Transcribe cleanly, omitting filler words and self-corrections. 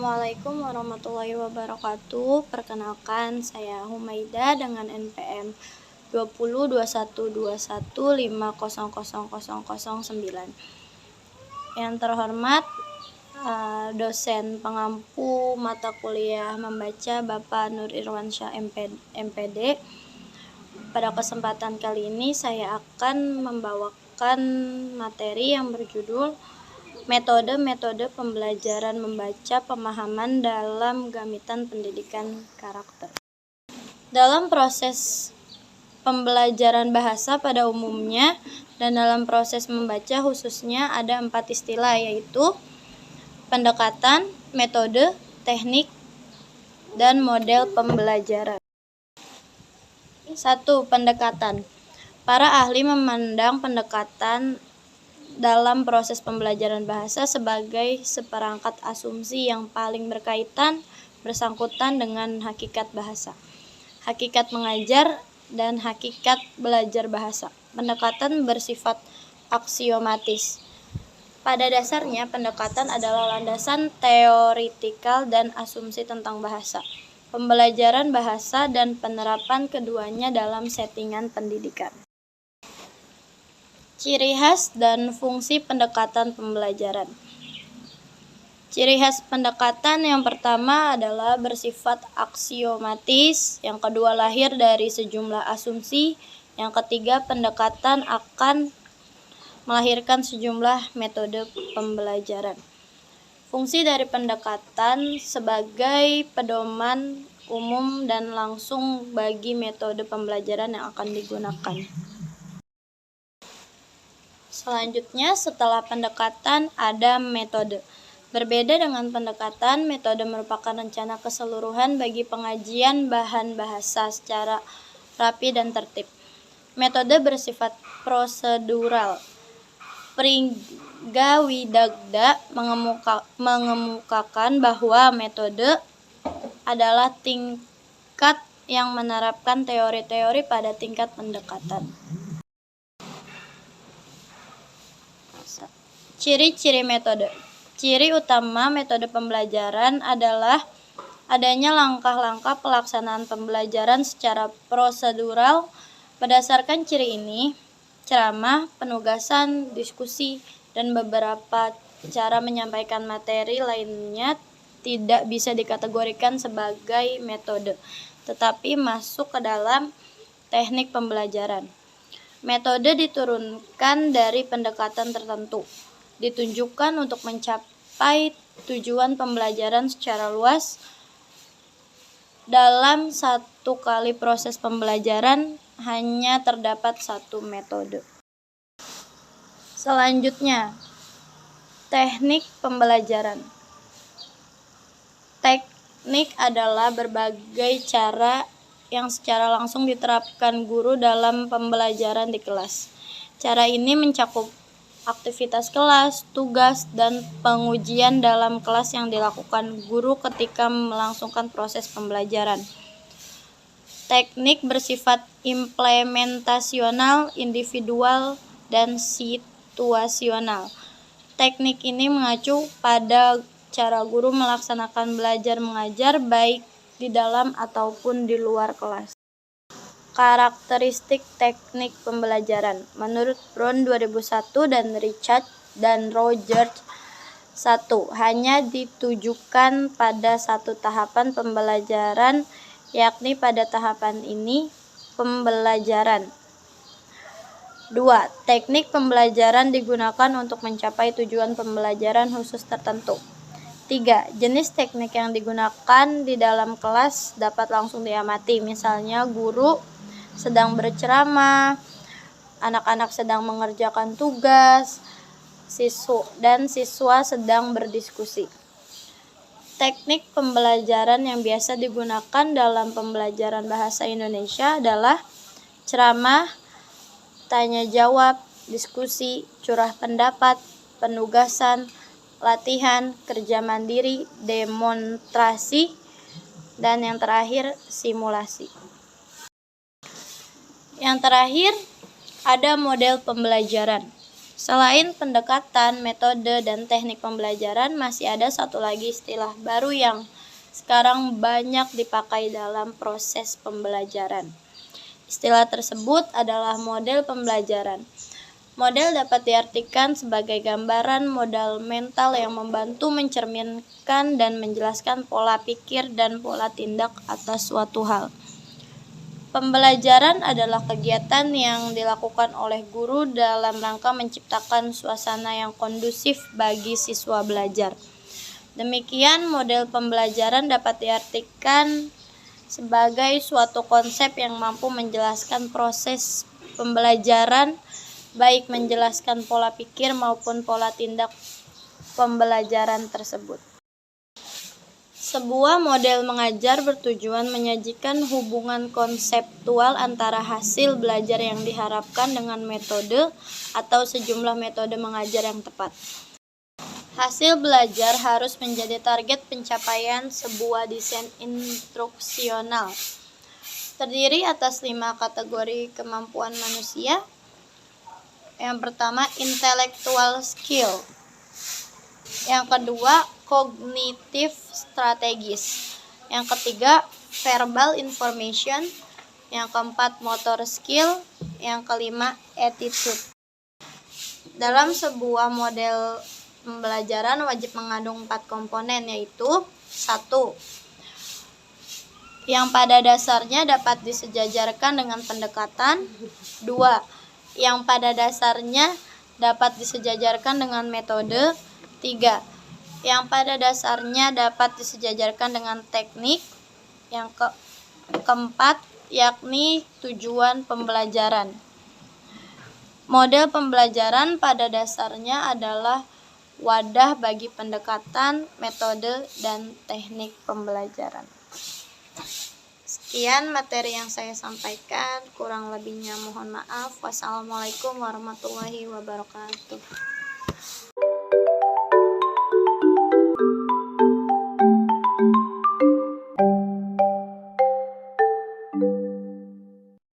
Assalamualaikum warahmatullahi wabarakatuh. Perkenalkan, saya Humaida dengan NPM 202121500009. Yang terhormat dosen pengampu mata kuliah membaca Bapak Nur Irwansyah MPD. Pada kesempatan kali ini saya akan membawakan materi yang berjudul Metode-metode pembelajaran membaca pemahaman dalam gamitan pendidikan karakter. Dalam proses pembelajaran bahasa pada umumnya dan dalam proses membaca khususnya ada 4 istilah, yaitu pendekatan, metode, teknik, dan model pembelajaran. 1. Pendekatan. Para ahli memandang pendekatan dalam proses pembelajaran bahasa sebagai seperangkat asumsi yang paling bersangkutan dengan hakikat bahasa, hakikat mengajar, dan hakikat belajar bahasa. Pendekatan bersifat aksiomatis. Pada dasarnya, pendekatan adalah landasan teoritikal dan asumsi tentang bahasa, pembelajaran bahasa, dan penerapan keduanya dalam settingan pendidikan. Ciri khas dan fungsi pendekatan pembelajaran. Ciri khas pendekatan yang pertama adalah bersifat aksiomatis, yang kedua lahir dari sejumlah asumsi, yang ketiga pendekatan akan melahirkan sejumlah metode pembelajaran. Fungsi dari pendekatan sebagai pedoman umum dan langsung bagi metode pembelajaran yang akan digunakan. Selanjutnya, setelah pendekatan ada metode. Berbeda dengan pendekatan, metode merupakan rencana keseluruhan bagi pengajian bahan bahasa secara rapi dan tertib. Metode bersifat prosedural. Pringgawidagda mengemukakan bahwa metode adalah tingkat yang menerapkan teori-teori pada tingkat pendekatan. Ciri-ciri metode. Ciri utama metode pembelajaran adalah adanya langkah-langkah pelaksanaan pembelajaran secara prosedural. Berdasarkan ciri ini, ceramah, penugasan, diskusi, dan beberapa cara menyampaikan materi lainnya tidak bisa dikategorikan sebagai metode, tetapi masuk ke dalam teknik pembelajaran. Metode diturunkan dari pendekatan tertentu, ditunjukkan untuk mencapai tujuan pembelajaran secara luas. Dalam satu kali proses pembelajaran hanya terdapat satu metode. Selanjutnya, teknik pembelajaran. Teknik adalah berbagai cara yang secara langsung diterapkan guru dalam pembelajaran di kelas. Cara ini mencakup aktivitas kelas, tugas, dan pengujian dalam kelas yang dilakukan guru ketika melangsungkan proses pembelajaran. Teknik bersifat implementasional, individual, dan situasional. Teknik ini mengacu pada cara guru melaksanakan belajar mengajar baik di dalam ataupun di luar kelas. Karakteristik teknik pembelajaran. Menurut Brown 2001 dan Richard dan Rogers 1, hanya ditujukan pada satu tahapan pembelajaran, yakni pada tahapan ini pembelajaran. 2. Teknik pembelajaran digunakan untuk mencapai tujuan pembelajaran khusus tertentu. 3. Jenis teknik yang digunakan di dalam kelas dapat langsung diamati, misalnya guru sedang berceramah, anak-anak sedang mengerjakan tugas, siswa sedang berdiskusi. Teknik pembelajaran yang biasa digunakan dalam pembelajaran bahasa Indonesia adalah ceramah, tanya jawab, diskusi, curah pendapat, penugasan, latihan, kerja mandiri, demonstrasi, dan yang terakhir simulasi. Yang terakhir ada model pembelajaran. Selain pendekatan, metode, dan teknik pembelajaran, masih ada satu lagi istilah baru yang sekarang banyak dipakai dalam proses pembelajaran. Istilah tersebut adalah model pembelajaran. Model dapat diartikan sebagai gambaran modal mental yang membantu mencerminkan dan menjelaskan pola pikir dan pola tindak atas suatu hal. Pembelajaran adalah kegiatan yang dilakukan oleh guru dalam rangka menciptakan suasana yang kondusif bagi siswa belajar. Demikian, model pembelajaran dapat diartikan sebagai suatu konsep yang mampu menjelaskan proses pembelajaran, baik menjelaskan pola pikir maupun pola tindak pembelajaran tersebut. Sebuah model mengajar bertujuan menyajikan hubungan konseptual antara hasil belajar yang diharapkan dengan metode atau sejumlah metode mengajar yang tepat. Hasil belajar harus menjadi target pencapaian sebuah desain instruksional. Terdiri atas 5 kategori kemampuan manusia. Yang pertama, intellectual skill. Yang kedua, kognitif strategis. Yang ketiga, verbal information. Yang keempat, motor skill. Yang kelima, attitude. Dalam sebuah model pembelajaran wajib mengandung 4 komponen, yaitu 1. Yang pada dasarnya dapat disejajarkan dengan pendekatan. 2. Yang pada dasarnya dapat disejajarkan dengan metode. 3. Yang pada dasarnya dapat disejajarkan dengan teknik. Yang keempat, yakni tujuan pembelajaran. Model pembelajaran pada dasarnya adalah wadah bagi pendekatan, metode, dan teknik pembelajaran. Sekian materi yang saya sampaikan, kurang lebihnya mohon maaf. Wassalamualaikum warahmatullahi wabarakatuh.